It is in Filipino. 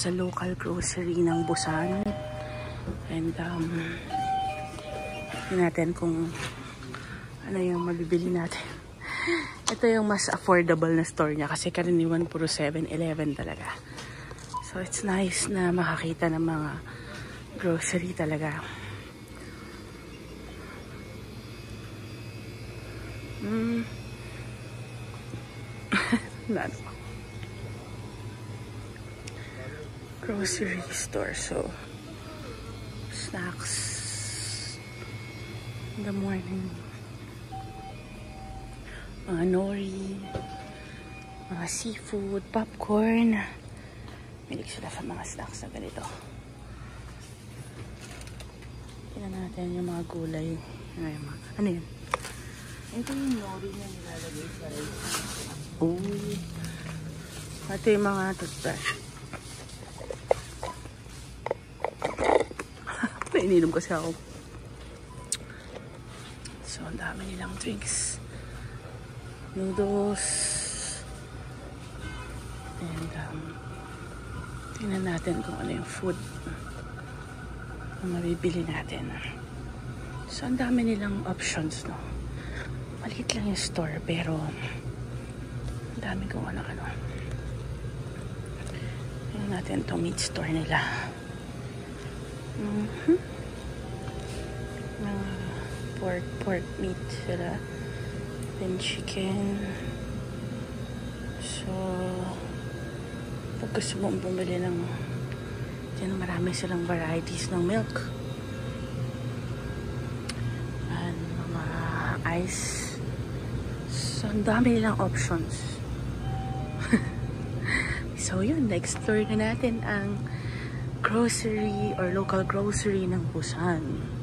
sa local grocery ng Busan. And tingnan natin kung ano yung mabibili natin. Ito yung mas affordable na store niya kasi karaniwan puro 7-Eleven talaga. So it's nice na makakita ng mga grocery talaga. Grocery store, so snacks in the morning, mga nori, mga seafood, popcorn. Milig sila sa mga snacks na ganito. Tingnan natin yung mga gulay. Ano yun? Ito yung nori na nilalagay sa rice. Ito yung mga toothbrush. Ininom kasi ako. So, ang dami nilang drinks. Noodles. And, tingnan natin kung ano yung food na mabibili natin. So, ang dami nilang options, no? Maliit lang yung store, pero ang dami kung ano-ano. Tingnan natin itong meat store nila. Pork meat sila, then chicken. So pag gusto mong bumili ng dyan, marami silang varieties ng milk and mga ice. So ang dami nilang options. So yun, na-explore na natin ang grocery or local grocery ng Busan.